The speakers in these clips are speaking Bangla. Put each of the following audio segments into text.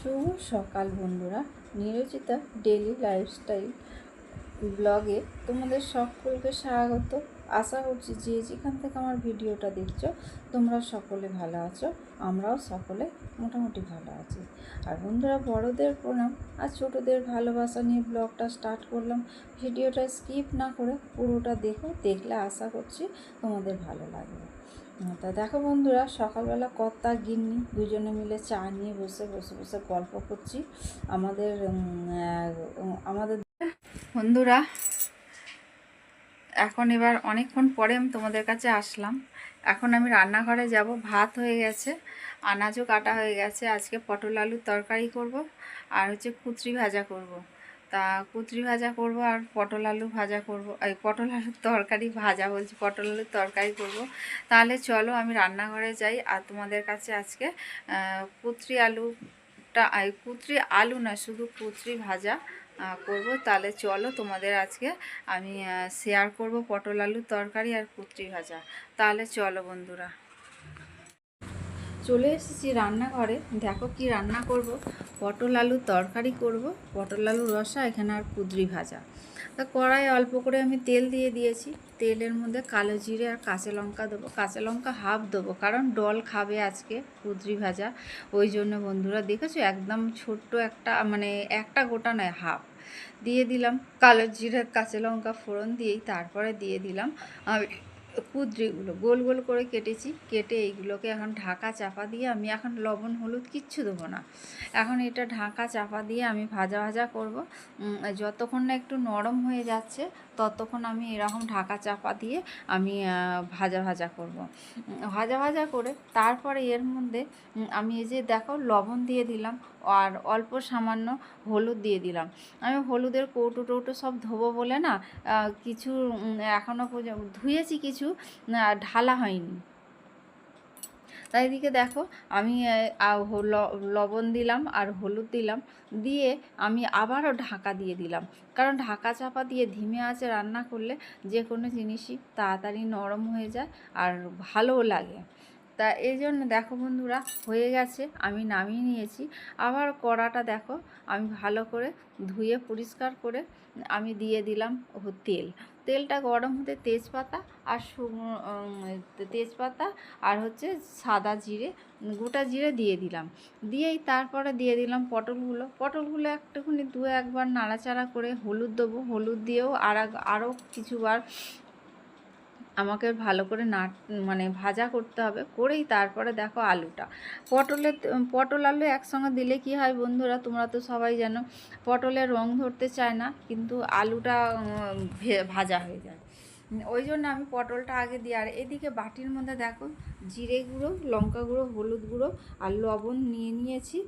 শুভ সকাল বন্ধুরা, নিরজিতা ডেলি লাইফস্টাইল ব্লগে তোমাদের সকলকে স্বাগত। আশা করছি যে যেখান থেকে আমার ভিডিওটা দেখছো তোমরা সকলে ভালো আছো, আমরাও সকলে মোটামুটি ভালো আছি। আর বন্ধুরা, বড়দের প্রণাম আর ছোটদের ভালোবাসা নিয়ে ব্লগটা স্টার্ট করলাম। ভিডিওটা স্কিপ না করে পুরোটা দেখলে আশা করছি তোমাদের ভালো লাগবে। তা দেখো বন্ধুরা, সকালবেলা কর্তা গিন্নি দুজনে মিলে চা নিয়ে বসে গল্প করছি। আমাদের বন্ধুরা, এখন এবার অনেকক্ষণ পরে আমি তোমাদের কাছে আসলাম। এখন আমি রান্নাঘরে যাব। ভাত হয়ে গেছে, আনাজও কাটা হয়ে গেছে। আজকে পটল আলুর তরকারি করব আর হচ্ছে কুচরি ভাজা করব। তা কুচরি ভাজা করব আর পটল আলু ভাজা করব, এই পটল আলুর তরকারি ভাজা বলছি, পটল আলুর তরকারি করব। তাহলে চলো আমি রান্নাঘরে যাই আর তোমাদের কাছে আজকে কুচরি আলু না, শুধু কুচরি ভাজা করব। তাহলে চলো তোমাদের আজকে আমি শেয়ার করব পটল আলুর তরকারি আর কুচরি ভাজা। তাহলে চলো বন্ধুরা, চলে এসেছি রান্নাঘরে। দেখো কি রান্না করব। পটল আলুর তরকারি করব, পটল আলুর রসা এখানে আর কুচরি ভাজা। তা কড়াই অল্প করে আমি তেল দিয়ে দিয়েছি। তেলের মধ্যে কালো জিরে আর কাঁচা লঙ্কা দেবো। কাঁচা লঙ্কা হাফ দেবো, কারণ ডল খাবে আজকে কুচরি ভাজা, ওই জন্য বন্ধুরা। দেখেছো একদম ছোট্ট একটা, মানে একটা গোটা নয়, হাফ দিয়ে দিলাম। কালো জিরে কাঁচা লঙ্কা ফোড়ন দিয়েই তারপরে দিয়ে দিলাম আমি কুঁদরিগুলো গোল গোল করে কেটেছি। কেটে এইগুলোকে এখন ঢাকা চাপা দিয়ে আমি এখন লবণ হলুদ কিচ্ছু দেবো না। এখন এটা ঢাকা চাপা দিয়ে আমি ভাজা ভাজা করব। যতক্ষণ না একটু নরম হয়ে যাচ্ছে ততক্ষণ আমি এরকম ঢাকা চাপা দিয়ে আমি ভাজা ভাজা করব। ভাজা ভাজা করে তারপরে এর মধ্যে আমি এই যে দেখো লবণ দিয়ে দিলাম আর অল্প সামান্য হলুদ দিয়ে দিলাম। আমি হলুদের কৌটো টৌটো সব ধোবো বলে না, কিছু এখনও পর্যন্ত ধুয়েছি, কিছু ঢালা হয়নি। তাই এদিকে দেখো আমি লবণ দিলাম আর হলুদ দিলাম, দিয়ে আমি আবারও ঢাকা দিয়ে দিলাম। কারণ ঢাকা চাপা দিয়ে ধিমে আঁচে রান্না করলে যে কোনো জিনিসই তাড়াতাড়ি নরম হয়ে যায় আর ভালোও লাগে। তা এই জন্য দেখো বন্ধুরা, হয়ে গেছে, আমি নামিয়ে নিয়েছি। আবার কড়াটা দেখো আমি ভালো করে ধুয়ে পরিষ্কার করে আমি দিয়ে দিলাম তেলটা গরম হতে তেজপাতা আর তেজপাতা আর হচ্ছে সাদা জিরে, গোটা জিরে দিয়ে দিলাম। দিয়েই তারপরে দিয়ে দিলাম পটলগুলো একটুখানি একবার নাড়াচাড়া করে হলুদ দেবো। হলুদ দিয়েও আরও কিছুবার আমাকে ভালো করে মানে ভাজা করতে হবে। করেই তারপরে দেখো আলুটা, পটল আলু একসঙ্গে দিলে কি হয় বন্ধুরা, তোমরা তো সবাই জানো, পটলের রং ধরতে চায় না, কিন্তু আলুটা ভাজা হয়ে যায়। ওই জন্য আমি পটলটা আগে দিই। আর এদিকে বাটির মধ্যে দেখো জিরে গুঁড়ো, লঙ্কা গুঁড়ো, হলুদ গুঁড়ো আর লবণ নিয়েছি।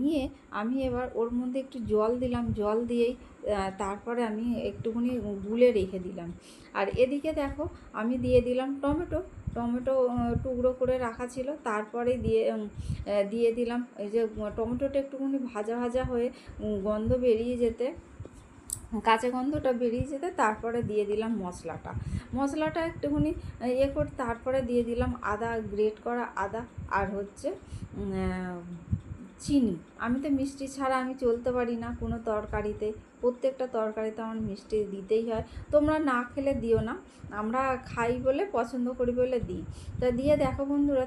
নিয়ে আমি এবার ওর মধ্যে একটু জল দিলাম। জল দিয়েই তারপরে আমি একটুখানি গুলে রেখে দিলাম। আর এদিকে দেখো আমি দিয়ে দিলাম টমেটো টুকরো করে রাখা ছিল। তারপরে দিয়ে দিলাম এই যে টমেটোটা একটুখানি ভাজা ভাজা হয়ে গন্ধ বেরিয়ে যেতে, কাঁচা গন্ধটা বেরিয়ে যেতে তারপরে দিয়ে দিলাম মশলাটা একটুখানি করে তারপরে দিয়ে দিলাম আদা, গ্রেট করা আদা আর হচ্ছে চিনি। আমি তো মিষ্টি ছাড়া আমি চলতে পারি না কোনো তরকারিতে। প্রত্যেকটা তরকারিতে আমার মিষ্টি দিতেই হয়। তোমরা না খেলে দিও না, আমরা খাই বলে, পছন্দ করি বলে দিই। তা দিয়ে দেখো বন্ধুরা,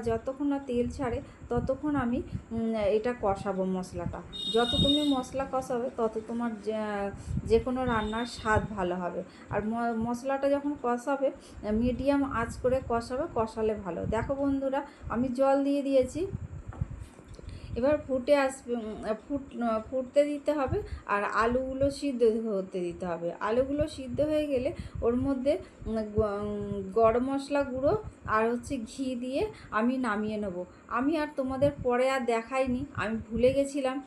যতক্ষণ না তেল ছাড়ে ততক্ষণ আমি এটা কষাবো। মশলাটা যত তুমি মশলা কষাবে তত তোমার যে কোনো রান্নার স্বাদ ভালো হবে। আর মশলাটা যখন কষাবে মিডিয়াম আঁচ করে কষালে ভালো। দেখো বন্ধুরা, আমি জল দিয়ে দিয়েছি। এবার ফুটতে দিতে হবে আর আলুগুলো সিদ্ধ হতে দিতে হবে। আলুগুলো সিদ্ধ হয়ে গেলে ওর মধ্যে গরম মশলা গুঁড়ো আর হচ্ছে ঘি দিয়ে আমি নামিয়ে নেব। আমি আর তোমাদের পরে আর দেখাইনি, আমি ভুলে গেছিলাম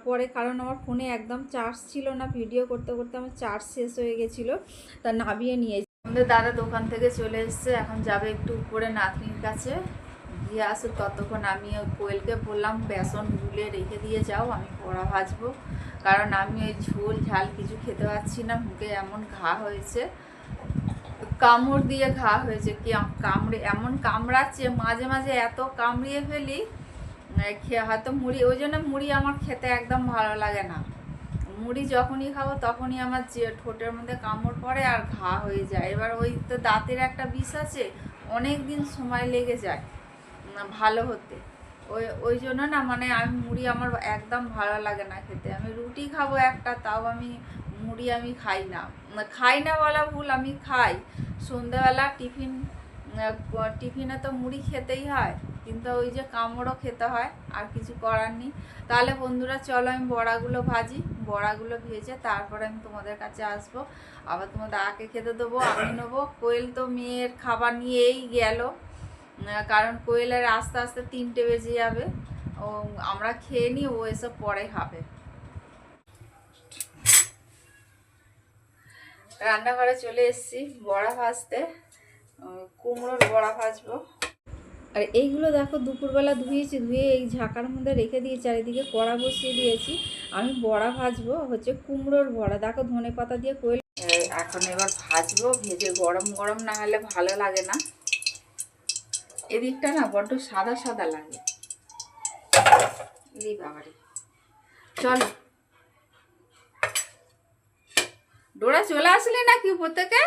পরে, কারণ আমার ফোনে একদম চার্জ ছিল না। ভিডিও করতে করতে আমার চার্জ শেষ হয়ে গেছিলো, তা নামিয়ে নিয়েছি। আমাদের দাদা দোকান থেকে চলে এসছে, এখন যাবে একটু উপরে নাতনির কাছে, দিয়ে আসুক। ততক্ষণ আমি কোয়েলকে বললাম বেসন গুলে রেখে দিয়ে যাও, আমি বড়া ভাজবো। কারণ আমি ওই ঝোল ঝাল কিছু খেতে পারছি না, মুখে এমন ঘা হয়েছে, কামড় দিয়ে ঘা হয়েছে, কি এমন কামড়াচ্ছে, মাঝে মাঝে এত কামড়িয়ে ফেলি খেয়ে হয়তো মুড়ি, ওই জন্য মুড়ি আমার খেতে একদম ভালো লাগে না। মুড়ি যখনই খাবো তখনই আমার যে ঠোঁটের মধ্যে কামড় পড়ে আর ঘা হয়ে যায়। এবার ওই তো দাঁতের একটা বিষ আছে, অনেক দিন সময় লেগে যায় ভালো হতে। ওই ওই জন্য না মানে আমি মুড়ি আমার একদম ভালো লাগে না খেতে। আমি রুটি খাবো একটা, তাও আমি মুড়ি আমি খাই না। খাই না বলা ভুল, আমি খাই সন্ধ্যাবেলা টিফিনে তো মুড়ি খেতেই হয়, কিন্তু ওই যে কামড়ও খেতে হয়, আর কিছু করার নেই। তাহলে বন্ধুরা চলো আমি বড়াগুলো ভাজি, বড়াগুলো ভেজে তারপরে আমি তোমাদের কাছে আসবো। আবার তোমার দাদাকে খেতে দেবো, আমি নেবো। কোয়েল তো মেয়ের খাবার নিয়েই গেল, কারণ কোয়েলের আস্তে আস্তে 3টে বেজে যাবে। ও আমরা খেয়ে নিই, ও এসব পরে খাবে। রান্নাঘরে চলে এসেছি বড়া ভাজতে, কুমড়োর বড়া ভাজবো। আর এইগুলো দেখো দুপুরবেলা ধুয়েছি, ধুয়ে এই ঝাঁকার মধ্যে রেখে দিয়েছি, চারিদিকে কড়া বসিয়ে দিয়েছি। আমি বড়া ভাজবো, হচ্ছে কুমড়োর বড়া। দেখো ধনে পাতা দিয়ে কোয়েল এখন এবার ভাজবো, ভেজে গরম গরম না হলে ভালো লাগে না। এদিকটা না বড্ড সাদা সাদা লাগে। বাবারে, চলো। ডোরা চলে আসলে নাকি উপর থেকে?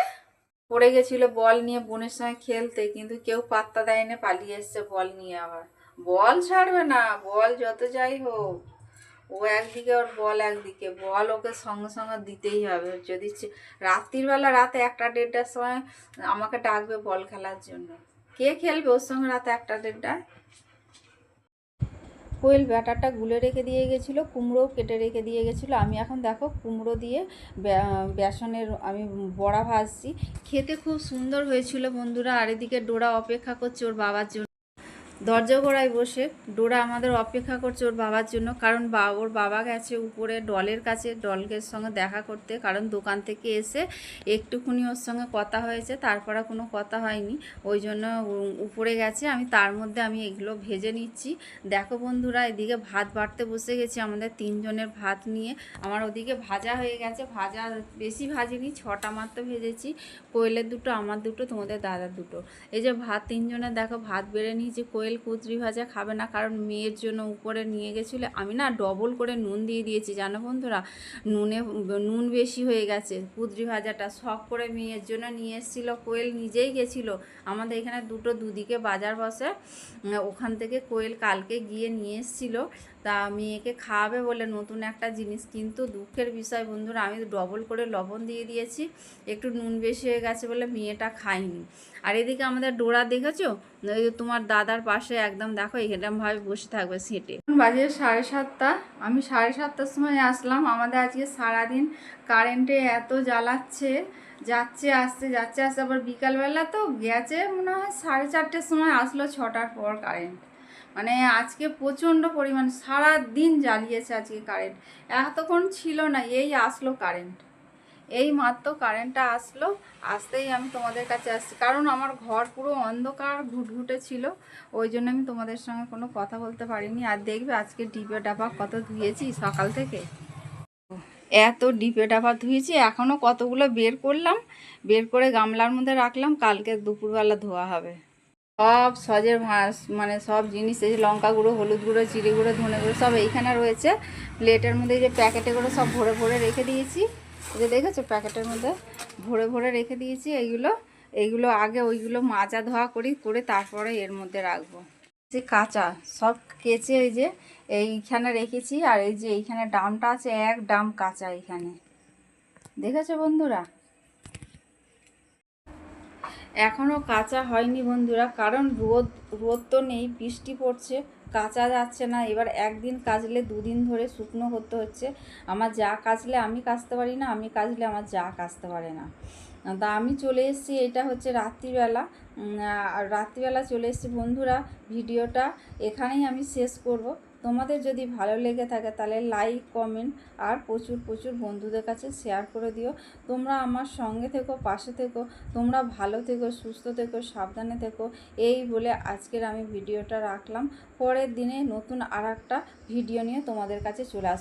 পড়ে গেছিল বল নিয়ে বোনের সঙ্গে খেলতে, কিন্তু কেউ পাত্তা দেয় না, পালিয়ে এসছে বল নিয়ে। আবার বল ছাড়বে না, বল যত যাই হোক। ও একদিকে, ওর বল একদিকে, বল ওকে সঙ্গে সঙ্গে দিতেই হবে। যদি রাত্রির বেলা, রাতে 1টা 1:30টার সময় আমাকে ডাকবে বল খেলার জন্য। কে খেলবে ওর সঙ্গে রাতে 1টা 1:30টায়? কোয়েল ব্যাটারটা গুলে রেখে দিয়ে গেছিলো, কুমড়োও কেটে রেখে দিয়ে গেছিলো। আমি এখন দেখো কুমড়ো দিয়ে বেসনের আমি বড়া ভাজছি। খেতে খুব সুন্দর হয়েছিল বন্ধুরা। আর এদিকে ডোরা অপেক্ষা করছে ওর বাবার জন্য, দরজা গোড়ায় বসে ডোরা আমাদের অপেক্ষা করছে ওর বাবার জন্য। কারণ ওর বাবা গেছে উপরে ডলের কাছে, ডলের সঙ্গে দেখা করতে। কারণ দোকান থেকে এসে একটুখানি ওর সঙ্গে কথা হয়েছে, তারপর আর কোনো কথা হয়নি, ওই জন্য উপরে গেছে। আমি তার মধ্যে আমি এগুলো ভেজে নিচ্ছি। দেখো বন্ধুরা, এদিকে ভাত বাড়তে বসে গেছি আমাদের 3জনের ভাত নিয়ে। আমার ওদিকে ভাজা হয়ে গেছে, ভাজা বেশি ভাজিনি, 6টা মাত্র ভেজেছি। কোয়েলের দুটো, আমার দুটো, তোমাদের দাদার দুটো। এই যে ভাত 3জনের দেখো ভাত বেড়ে নিয়েছি। কোয়েল কুঁদরি ভাজা খাবে না, কারণ মেয়ের জন্য উপরে নিয়ে গেছিলো। আমি না ডবল করে নুন দিয়ে দিয়েছি জানো বন্ধুরা, নুন বেশি হয়ে গেছে। কুঁদরি ভাজাটা শখ করে মেয়ের জন্য নিয়ে এসেছিলো। কোয়েল নিজেই গেছিলো, আমাদের এখানে দুদিকে বাজার বসে, ওখান থেকে কোয়েল কালকে গিয়ে নিয়ে এসেছিলো। তা মেয়েকে খাওয়াবে বলে নতুন একটা জিনিস, কিন্তু দুঃখের বিষয় বন্ধুরা, আমি ডবল করে লবণ দিয়ে দিয়েছি, একটু নুন বেশি হয়ে গেছে বলে মেয়েটা খায়নি। আর এদিকে আমাদের ডোরা দেখেছো, ওই তোমার দাদার পাশে একদম দেখো এরকমভাবে বসে থাকবে সিটে। বাজে 7:30। আমি 7:30টার সময় আসলাম। আমাদের আজকে সারাদিন কারেন্টে এত জ্বালাচ্ছে, যাচ্ছে আসছে যাচ্ছে আসছে। আবার বিকালবেলা তো গেছে মনে হয় 4:30টার সময়, আসলো 6টার পর কারেন্ট। মানে আজকে প্রচণ্ড পরিমাণ সারা দিন জ্বালিয়েছে আজকে কারেন্ট। এতক্ষণ ছিল না, এই আসলো কারেন্ট, এই মাত্র কারেন্টটা আসলো। আসতেই আমি তোমাদের কাছে আসছি, কারণ আমার ঘর পুরো অন্ধকার ঘুটঘুটে ছিল, ওই জন্য আমি তোমাদের সঙ্গে কোনো কথা বলতে পারিনি। আর দেখবে আজকে ডিপে ডাবা কত ধুয়েছি সকাল থেকে, এত ডিপে ডাবা ধুয়েছি। এখনও কতগুলো বের করলাম, বের করে গামলার মধ্যে রাখলাম, কালকে দুপুরবেলা ধোয়া হবে। সব সজের মানে সব জিনিস, এই লঙ্কা গুঁড়ো, হলুদ গুঁড়ো, জিরে গুঁড়ো, ধনে গুঁড়ো সব এইখানে রয়েছে। প্লেটের মধ্যে যে প্যাকেটে করে সব ভরে ভরে রেখে দিয়েছি, যে দেখেছো প্যাকেটের মধ্যে ভরে ভরে রেখে দিয়েছি। এইগুলো আগে ওইগুলো মাজা ধোয়া করে তারপরে এর মধ্যে রাখবো। যে কাঁচা সব কেচে এই যে এইখানে রেখেছি। আর এই যে এইখানে ডামটা আছে, 1 ডাম কাঁচা এইখানে, দেখেছো বন্ধুরা? এখনও কাঁচা হয়নি বন্ধুরা, কারণ রোদ তো নেই, বৃষ্টি পড়ছে, কাঁচা যাচ্ছে না। এবার একদিন কাচলে 2 দিন ধরে শুকনো করতে হচ্ছে। আমার যা কাচলে আমি কাচতে পারি না, আমি কাচলে আমার যা কাচতে পারে না। তা আমি চলে এসেছি, এটা হচ্ছে রাত্রিবেলা। আর রাত্রিবেলা চলে এসেছি বন্ধুরা। ভিডিওটা এখানেই আমি শেষ করব। তোমাদের যদি ভালো লেগে থাকে তাহলে লাইক, কমেন্ট আর প্রচুর প্রচুর বন্ধুদের কাছে শেয়ার করে দিও। তোমরা আমার সঙ্গে থেকো, পাশে থেকো, তোমরা ভালো থেকো, সুস্থ থেকো, সাবধানে থেকো, এই বলে আজকের আমি ভিডিওটা রাখলাম। পরের দিনে নতুন আর একটা ভিডিও নিয়ে তোমাদের কাছে চলে আসবো।